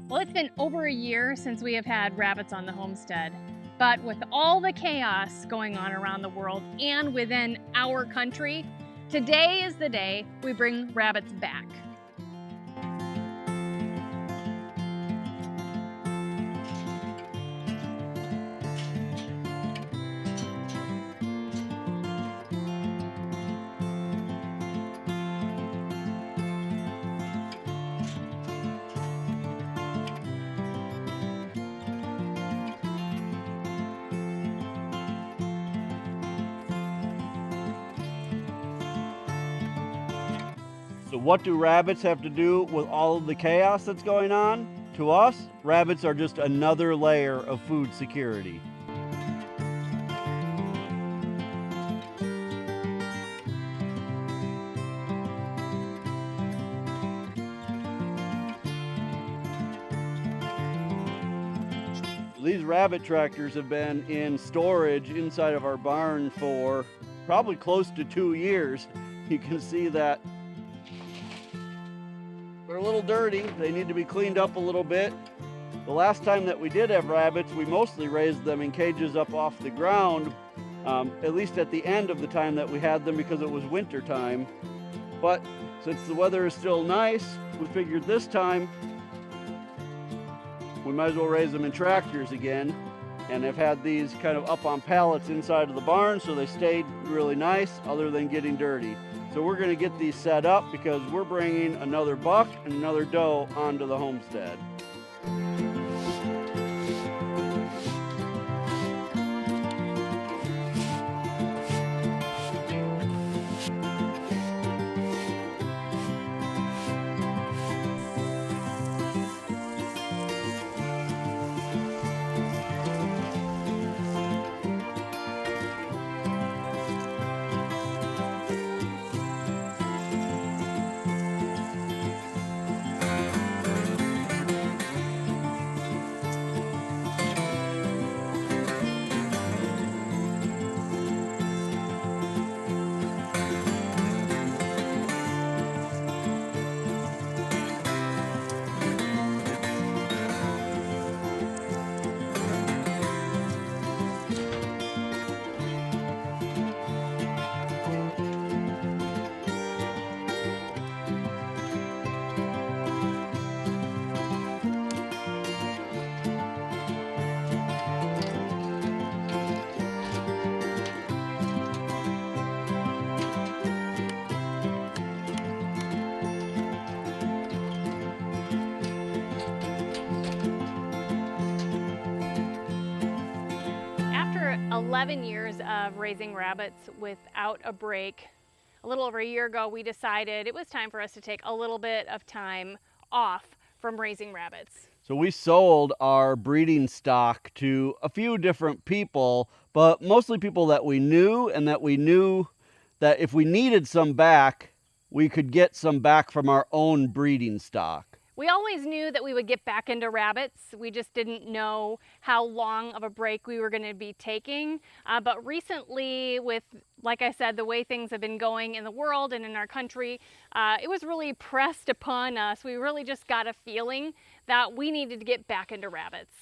Well, it's been over a year since we have had rabbits on the homestead. But with all the chaos going on around the world and within our country, today is the day we bring rabbits back. So what do rabbits have to do with all of the chaos that's going on? To us, rabbits are just another layer of food security. These rabbit tractors have been in storage inside of our barn for probably close to 2 years. You can see that they're a little dirty. They need to be cleaned up a little bit. The last time that we did have rabbits, we mostly raised them in cages up off the ground, at least at the end of the time that we had them because it was winter time. But since the weather is still nice, we figured this time we might as well raise them in tractors again, and have had these kind of up on pallets inside of the barn so they stayed really nice other than getting dirty. So we're going to get these set up because we're bringing another buck and another doe onto the homestead. After 11 years of raising rabbits without a break, a little over a year ago, we decided it was time for us to take a little bit of time off from raising rabbits. So we sold our breeding stock to a few different people, but mostly people that we knew, and that we knew that if we needed some back, we could get some back from our own breeding stock. We always knew that we would get back into rabbits. We just didn't know how long of a break we were going to be taking. But recently, with, like I said, the way things have been going in the world and in our country, it was really pressed upon us. We really just got a feeling that we needed to get back into rabbits.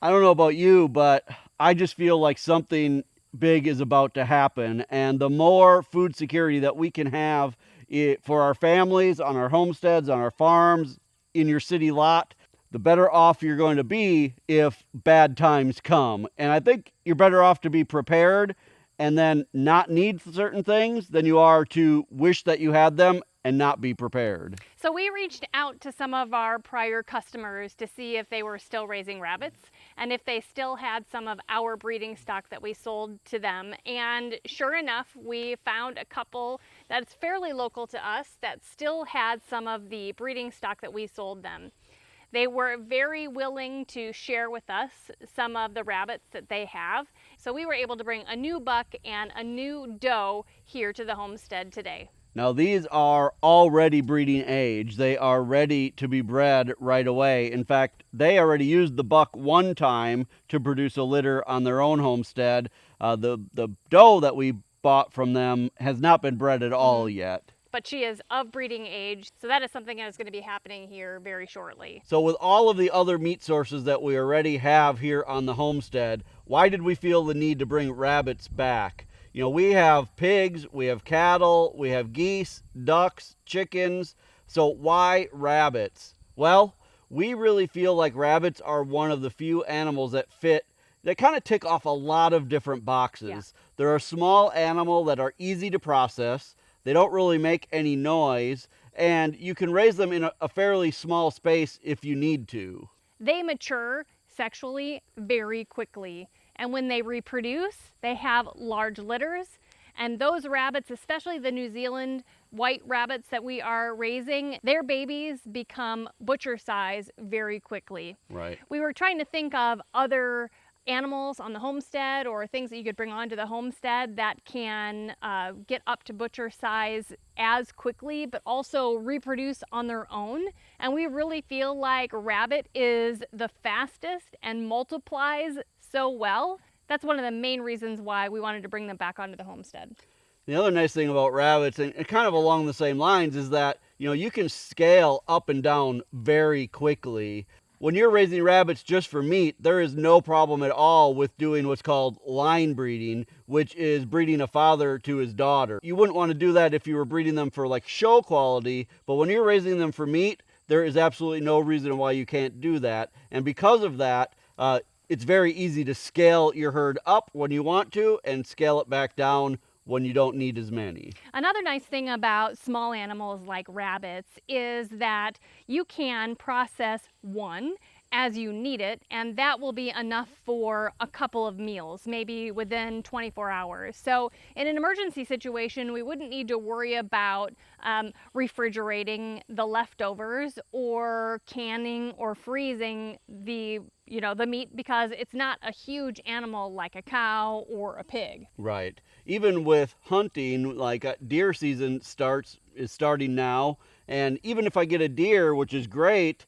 I don't know about you, but I just feel like something big is about to happen. And the more food security that we can have for our families, on our homesteads, on our farms, in your city lot, the better off you're going to be if bad times come. And I think you're better off to be prepared and then not need certain things than you are to wish that you had them and not be prepared. So we reached out to some of our prior customers to see if they were still raising rabbits and if they still had some of our breeding stock that we sold to them. And sure enough, we found a couple that's fairly local to us that still had some of the breeding stock that we sold them. They were very willing to share with us some of the rabbits that they have. So we were able to bring a new buck and a new doe here to the homestead today. Now these are already breeding age. They are ready to be bred right away. In fact, they already used the buck one time to produce a litter on their own homestead. The doe that we bought from them has not been bred at all yet. but she is of breeding age. So that is something that is going to be happening here very shortly. So with all of the other meat sources that we already have here on the homestead, why did we feel the need to bring rabbits back? You know, we have pigs, we have cattle, we have geese, ducks, chickens. So why rabbits? Well, we really feel like rabbits are one of the few animals that kind of tick off a lot of different boxes. Yeah. They're a small animal that are easy to process. They don't really make any noise, and you can raise them in a fairly small space if you need to. They mature sexually very quickly, and when they reproduce, they have large litters. And those rabbits, especially the New Zealand white rabbits that we are raising, their babies become butcher size very quickly. Right. We were trying to think of other animals on the homestead or things that you could bring onto the homestead that can get up to butcher size as quickly, but also reproduce on their own. And we really feel like rabbit is the fastest and multiplies so well. That's one of the main reasons why we wanted to bring them back onto the homestead. The other nice thing about rabbits, and kind of along the same lines, is that you can scale up and down very quickly. When you're raising rabbits just for meat, there is no problem at all with doing what's called line breeding, which is breeding a father to his daughter. You wouldn't want to do that if you were breeding them for like show quality, but when you're raising them for meat, there is absolutely no reason why you can't do that. And because of that, it's very easy to scale your herd up when you want to and scale it back down when you don't need as many. Another nice thing about small animals like rabbits is that you can process one as you need it, and that will be enough for a couple of meals, maybe within 24 hours. So in an emergency situation, we wouldn't need to worry about refrigerating the leftovers or canning or freezing the meat, because it's not a huge animal like a cow or a pig. Right. Even with hunting, like deer season is starting now, and even if I get a deer, which is great,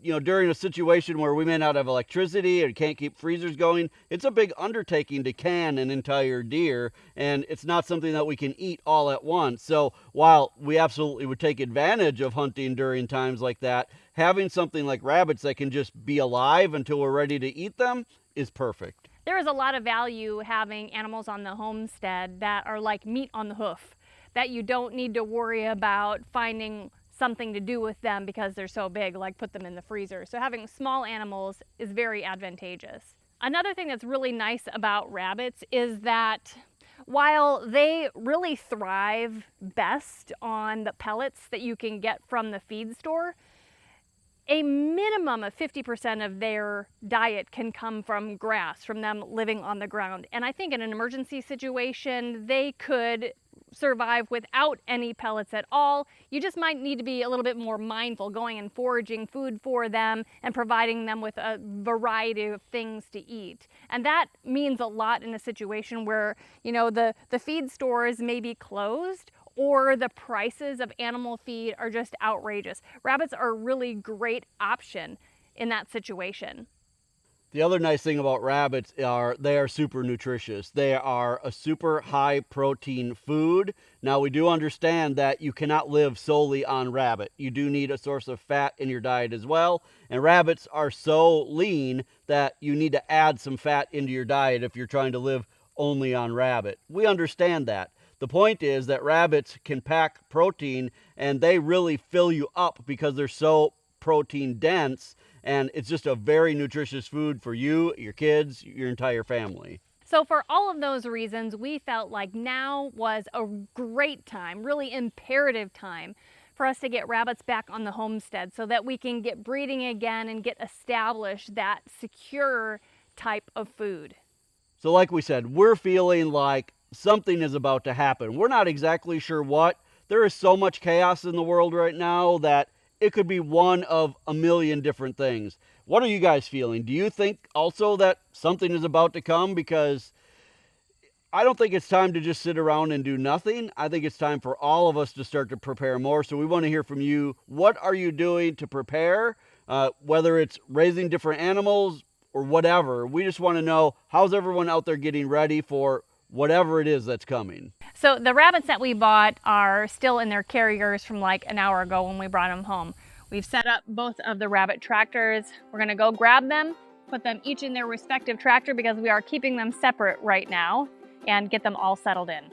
during a situation where we may not have electricity or can't keep freezers going, it's a big undertaking to can an entire deer, and it's not something that we can eat all at once. So while we absolutely would take advantage of hunting during times like that, having something like rabbits that can just be alive until we're ready to eat them is perfect. There is a lot of value having animals on the homestead that are like meat on the hoof, that you don't need to worry about finding something to do with them because they're so big, like put them in the freezer. So having small animals is very advantageous. Another thing that's really nice about rabbits is that while they really thrive best on the pellets that you can get from the feed store, a minimum of 50% of their diet can come from grass, from them living on the ground. And I think in an emergency situation, they could survive without any pellets at all. You just might need to be a little bit more mindful going and foraging food for them and providing them with a variety of things to eat. And that means a lot in a situation where, the feed stores may be closed or the prices of animal feed are just outrageous. Rabbits are a really great option in that situation. The other nice thing about rabbits are they are super nutritious. They are a super high protein food. Now, we do understand that you cannot live solely on rabbit. You do need a source of fat in your diet as well. And rabbits are so lean that you need to add some fat into your diet if you're trying to live only on rabbit. We understand that. The point is that rabbits can pack protein and they really fill you up because they're so protein dense, and it's just a very nutritious food for you, your kids, your entire family. So for all of those reasons, we felt like now was a great time, really imperative time for us to get rabbits back on the homestead so that we can get breeding again and get established that secure type of food. So like we said, we're feeling like something is about to happen. We're not exactly sure what. There is so much chaos in the world right now that it could be one of a million different things. What are you guys feeling? Do you think also that something is about to come? Because I don't think it's time to just sit around and do nothing. I think it's time for all of us to start to prepare more. So we want to hear from you. What are you doing to prepare? Whether it's raising different animals or whatever. We just want to know, how's everyone out there getting ready for whatever it is that's coming. So the rabbits that we bought are still in their carriers from like an hour ago when we brought them home. We've set up both of the rabbit tractors. We're gonna go grab them, put them each in their respective tractor because we are keeping them separate right now, and get them all settled in.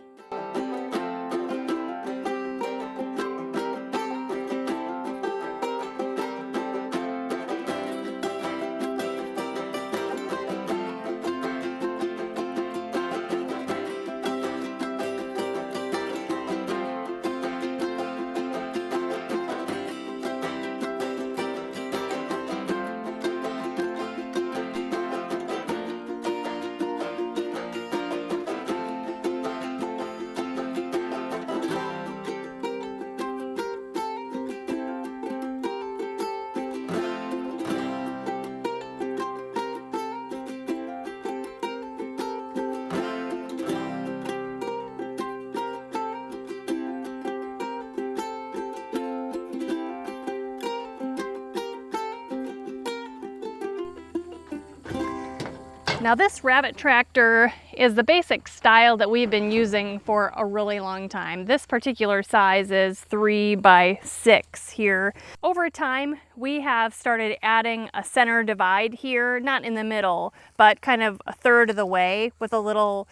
Now this rabbit tractor is the basic style that we've been using for a really long time. This particular size is 3 by 6 here. Over time, we have started adding a center divide here, not in the middle, but kind of a third of the way with a little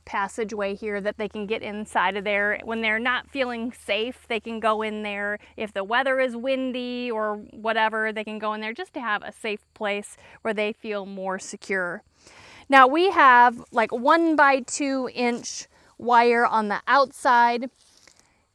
passageway here that they can get inside of there. When they're not feeling safe, they can go in there. If the weather is windy or whatever, they can go in there just to have a safe place where they feel more secure. Now we have like 1 by 2 inch wire on the outside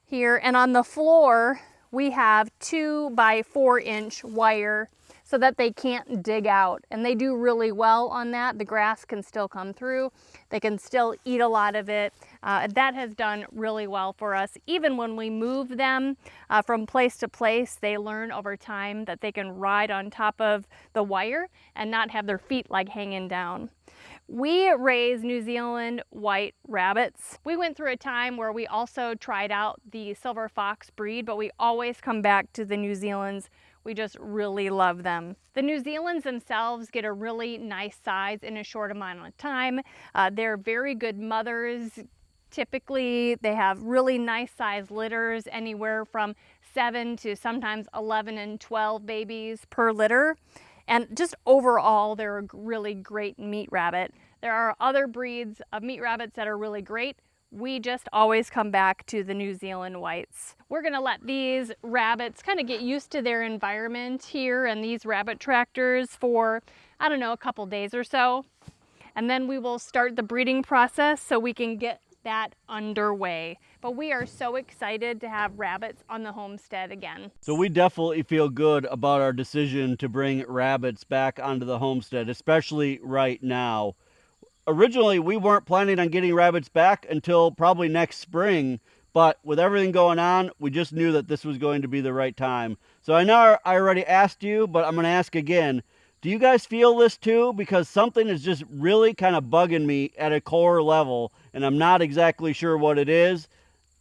here, and on the floor we have 2 by 4 inch wire so that they can't dig out, and they do really well on that. The grass can still come through, they can still eat a lot of it. That has done really well for us. Even when we move them from place to place, they learn over time that they can ride on top of the wire and not have their feet like hanging down. We raise New Zealand white rabbits. We went through a time where we also tried out the silver fox breed, but we always come back to the New Zealands. We just really love them. The New Zealands themselves get a really nice size in a short amount of time. They're very good mothers. Typically, they have really nice size litters, anywhere from 7 to sometimes 11 and 12 babies per litter. And just overall, they're a really great meat rabbit. There are other breeds of meat rabbits that are really great. We just always come back to the New Zealand whites. We're gonna let these rabbits kind of get used to their environment here and these rabbit tractors for, I don't know, a couple days or so. And then we will start the breeding process so we can get that underway. But we are so excited to have rabbits on the homestead again. So we definitely feel good about our decision to bring rabbits back onto the homestead, especially right now. Originally, we weren't planning on getting rabbits back until probably next spring, but with everything going on, we just knew that this was going to be the right time. So I know I already asked you, but I'm going to ask again. Do you guys feel this too? Because something is just really kind of bugging me at a core level, and I'm not exactly sure what it is.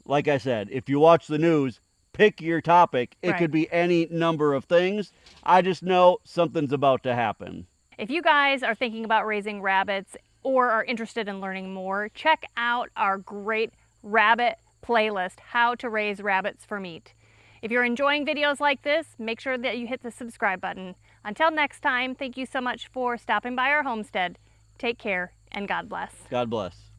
Like I said, if you watch the news, pick your topic. It could be any number of things. I just know something's about to happen. If you guys are thinking about raising rabbits or are interested in learning more, check out our great rabbit playlist, How to Raise Rabbits for Meat. If you're enjoying videos like this, make sure that you hit the subscribe button. Until next time, thank you so much for stopping by our homestead. Take care and God bless. God bless.